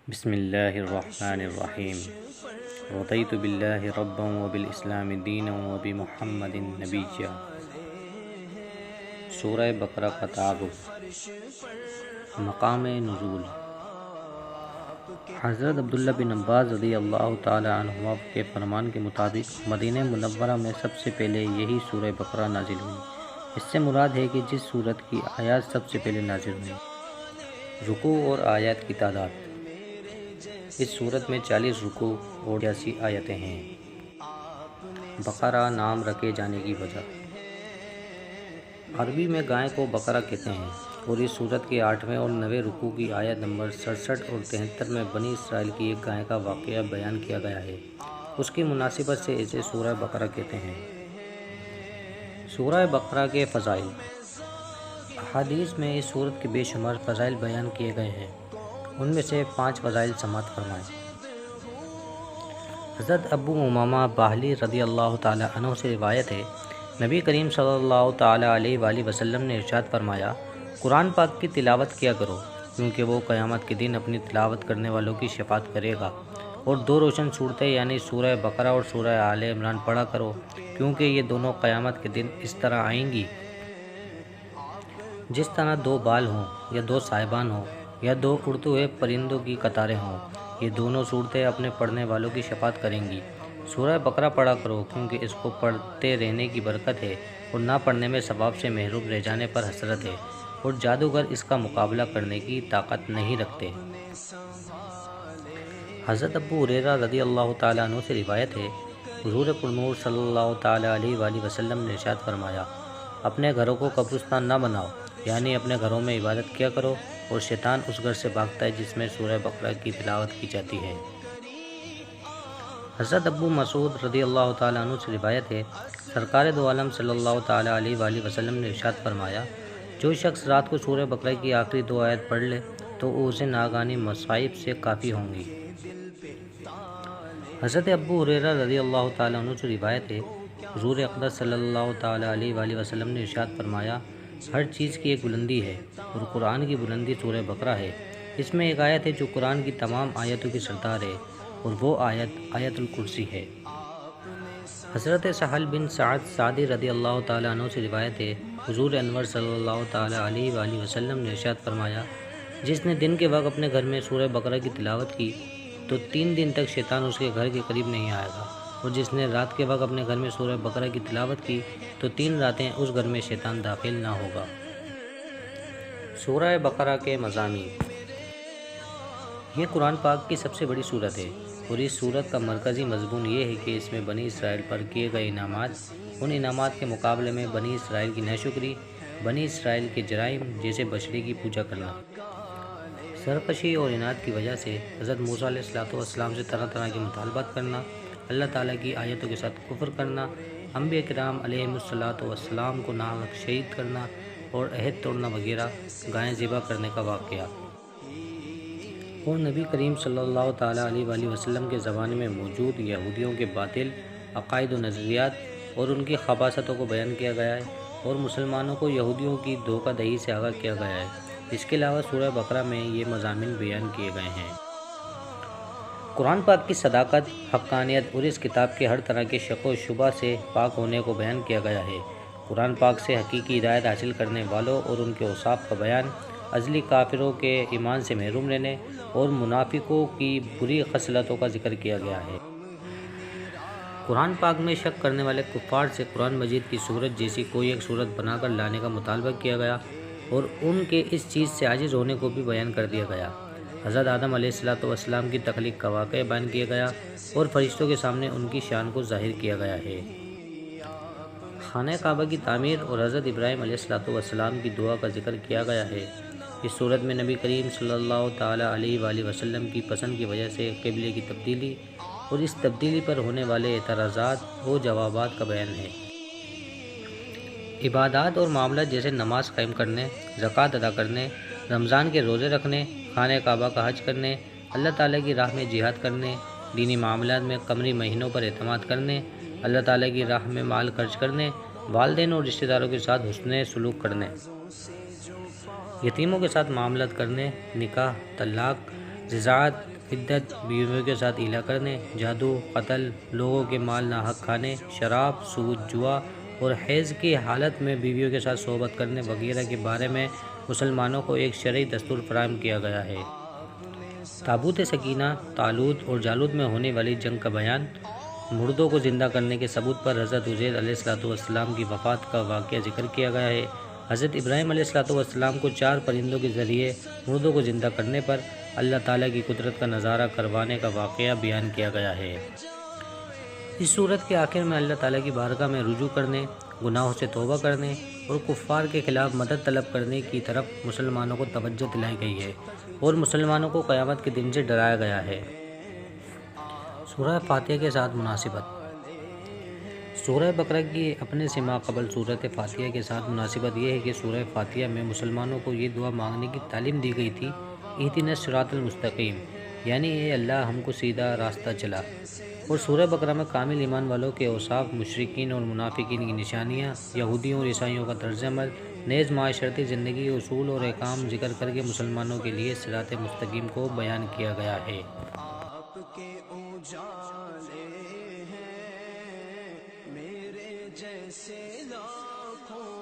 بسم اللہ الرحمن الرحیم رضیت باللہ ربا وبالاسلام دینا وبمحمد نبیا۔ سورہ بقرہ کا تعارف۔ مقام نزول۔ حضرت عبداللہ بن عباس رضی اللہ تعالی عنہما کے فرمان کے مطابق مدینہ منورہ میں سب سے پہلے یہی سورہ بقرہ نازل ہوئی۔ اس سے مراد ہے کہ جس سورت کی آیات سب سے پہلے نازل ہوئی۔ رکوع اور آیات کی تعداد۔ اس سورت میں 40 رکوع اور 82 آیتیں ہیں۔ بقرہ نام رکھے جانے کی وجہ۔ عربی میں گائے کو بقرہ کہتے ہیں اور اس سورت کے 8ویں اور 9ویں رکوع کی آیت نمبر 67 اور 73 میں بنی اسرائیل کی ایک گائے کا واقعہ بیان کیا گیا ہے۔ اس کی مناسبت سے اسے سورہ بقرہ کہتے ہیں۔ سورہ بقرہ کے فضائل۔ احادیث میں اس سورت کے بے شمار فضائل بیان کیے گئے ہیں۔ ان میں سے 5 فضائل سماعت فرمائیں۔ حضرت ابو امامہ باہلی رضی اللہ تعالی عنہ سے روایت ہے، نبی کریم صلی اللہ تعالی علیہ وآلہ وسلم نے ارشاد فرمایا، قرآن پاک کی تلاوت کیا کرو کیونکہ وہ قیامت کے دن اپنی تلاوت کرنے والوں کی شفاعت کرے گا، اور 2 روشن صورتیں یعنی سورہ بقرہ اور سورہ آل عمران پڑھا کرو کیونکہ یہ دونوں قیامت کے دن اس طرح آئیں گی جس طرح 2 بال ہوں یا 2 صاحبان ہوں یا 2 اڑتے ہوئے پرندوں کی قطاریں ہوں۔ یہ دونوں صورتیں اپنے پڑھنے والوں کی شفاعت کریں گی۔ سورہ بقرہ پڑھا کرو کیونکہ اس کو پڑھتے رہنے کی برکت ہے اور نہ پڑھنے میں ثواب سے محروم رہ جانے پر حسرت ہے، اور جادوگر اس کا مقابلہ کرنے کی طاقت نہیں رکھتے۔ حضرت ابو ہریرہ رضی اللہ تعالیٰ عنہ سے روایت ہے، حضور پرنور صلی اللہ تعالیٰ علیہ وآلہ وسلم نے ارشاد فرمایا، اپنے گھروں کو قبرستان نہ بناؤ، یعنی اپنے گھروں میں عبادت کیا کرو، اور شیطان اس گھر سے بھاگتا ہے جس میں سورہ بقرہ کی تلاوت کی جاتی ہے۔ حضرت ابو مسعود رضی اللہ تعالیٰ عنہ سے روایت ہے، سرکار دو عالم صلی اللہ تعالیٰ علیہ وآلہ وسلم نے ارشاد فرمایا، جو شخص رات کو سورہ بقرہ کی آخری 2 آیت پڑھ لے تو اسے ناگہانی مصائب سے کافی ہوں گی۔ حضرت ابو ہریرہ رضی اللہ تعالیٰ عنہ سے روایت ہے، حضور اقدس صلی اللہ تعالیٰ علیہ وآلہ وسلم نے ارشاد فرمایا، ہر چیز کی ایک بلندی ہے اور قرآن کی بلندی سورہ بقرہ ہے۔ اس میں ایک آیت ہے جو قرآن کی تمام آیتوں کی سردار ہے اور وہ آیت الکرسی ہے۔ حضرت سہل بن سعد ساعدی رضی اللہ تعالیٰ عنہ سے روایت ہے، حضور انور صلی اللہ تعالیٰ علیہ وآلہ وسلم نے ارشاد فرمایا، جس نے دن کے وقت اپنے گھر میں سورہ بقرہ کی تلاوت کی تو 3 دن تک شیطان اس کے گھر کے قریب نہیں آئے گا، اور جس نے رات کے وقت اپنے گھر میں سورہ بقرہ کی تلاوت کی تو 3 راتیں اس گھر میں شیطان داخل نہ ہوگا۔ سورہ بقرہ کے مضامین۔ یہ قرآن پاک کی سب سے بڑی سورت ہے اور اس سورت کا مرکزی مضمون یہ ہے کہ اس میں بنی اسرائیل پر کیے گئے انعامات، ان انعامات کے مقابلے میں بنی اسرائیل کی ناشکری، بنی اسرائیل کے جرائم جیسے بچڑے کی پوجا کرنا، سرکشی اور عناد کی وجہ سے حضرت موسیٰ علیہ السلام سے طرح طرح کے مطالبات کرنا، اللہ تعالیٰ کی آیتوں کے ساتھ کفر کرنا، انبیاء کرام علیہ السلام کو ناحق شہید کرنا اور عہد توڑنا وغیرہ، گائیں ذبح کرنے کا واقعہ، اور نبی کریم صلی اللہ تعالیٰ علیہ وآلہ وسلم کے زمانے میں موجود یہودیوں کے باطل عقائد و نظریات اور ان کی خباثتوں کو بیان کیا گیا ہے، اور مسلمانوں کو یہودیوں کی دھوکہ دہی سے آگاہ کیا گیا ہے۔ اس کے علاوہ سورہ بقرہ میں یہ مضامین بیان کیے گئے ہیں۔ قرآن پاک کی صداقت، حقانیت اور اس کتاب کے ہر طرح کے شک و شبہ سے پاک ہونے کو بیان کیا گیا ہے۔ قرآن پاک سے حقیقی ہدایت حاصل کرنے والوں اور ان کے اوصاف کا بیان، ازلی کافروں کے ایمان سے محروم رہنے اور منافقوں کی بری خصلتوں کا ذکر کیا گیا ہے۔ قرآن پاک میں شک کرنے والے کفار سے قرآن مجید کی صورت جیسی کوئی ایک صورت بنا کر لانے کا مطالبہ کیا گیا اور ان کے اس چیز سے عاجز ہونے کو بھی بیان کر دیا گیا۔ حضرت آدم علیہ السلام کی تخلیق کا واقعہ بیان کیا گیا اور فرشتوں کے سامنے ان کی شان کو ظاہر کیا گیا ہے۔ خانہ کعبہ کی تعمیر اور حضرت ابراہیم علیہ السلام کی دعا کا ذکر کیا گیا ہے۔ اس صورت میں نبی کریم صلی اللہ تعالیٰ علیہ وآلہ وسلم کی پسند کی وجہ سے قبلے کی تبدیلی اور اس تبدیلی پر ہونے والے اعتراضات و جوابات کا بیان ہے۔ عبادات اور معاملات جیسے نماز قائم کرنے، زکوٰۃ ادا کرنے، رمضان کے روزے رکھنے، خانہ کعبہ کا حج کرنے، اللہ تعالیٰ کی راہ میں جہاد کرنے، دینی معاملات میں قمری مہینوں پر اعتماد کرنے، اللہ تعالیٰ کی راہ میں مال خرچ کرنے، والدین اور رشتہ داروں کے ساتھ حسن سلوک کرنے، یتیموں کے ساتھ معاملات کرنے، نکاح، طلاق، ضیاعت، عدت، بیویوں کے ساتھ ایلا کرنے، جادو، قتل، لوگوں کے مال ناحق کھانے، شراب، سود، جوا اور حیض کی حالت میں بیویوں کے ساتھ صحبت کرنے وغیرہ کے بارے میں مسلمانوں کو ایک شرعی دستور فراہم کیا گیا ہے۔ تابوت سکینہ، طالوت اور جالوت میں ہونے والی جنگ کا بیان، مردوں کو زندہ کرنے کے ثبوت پر حضرت عزیر علیہ السلام کی وفات کا واقعہ ذکر کیا گیا ہے۔ حضرت ابراہیم علیہ السلام کو 4 پرندوں کے ذریعے مردوں کو زندہ کرنے پر اللہ تعالیٰ کی قدرت کا نظارہ کروانے کا واقعہ بیان کیا گیا ہے۔ اس سورت کے آخر میں اللہ تعالیٰ کی بارگاہ میں رجوع کرنے، گناہوں سے توبہ کرنے اور کفار کے خلاف مدد طلب کرنے کی طرف مسلمانوں کو توجہ دلائی گئی ہے اور مسلمانوں کو قیامت کے دن سے ڈرایا گیا ہے۔ سورہ فاتحہ کے ساتھ مناسبت۔ سورہ بقرہ کی اپنے سے ماقبل سورۃ فاتحہ کے ساتھ مناسبت یہ ہے کہ سورہ فاتحہ میں مسلمانوں کو یہ دعا مانگنے کی تعلیم دی گئی تھی، اہدنا الصراط المستقیم، یعنی اے اللہ ہم کو سیدھا راستہ چلا۔ اور سورہ بقرہ میں کامل ایمان والوں کے اوصاف، مشرکین اور منافقین کی نشانیاں، یہودیوں اور عیسائیوں کا طرز عمل، نیز معاشرتی زندگی کے اصول اور احکام ذکر کر کے مسلمانوں کے لیے صراط مستقیم کو بیان کیا گیا ہے۔ آپ کے اجالے ہیں میرے جیسے لاکھوں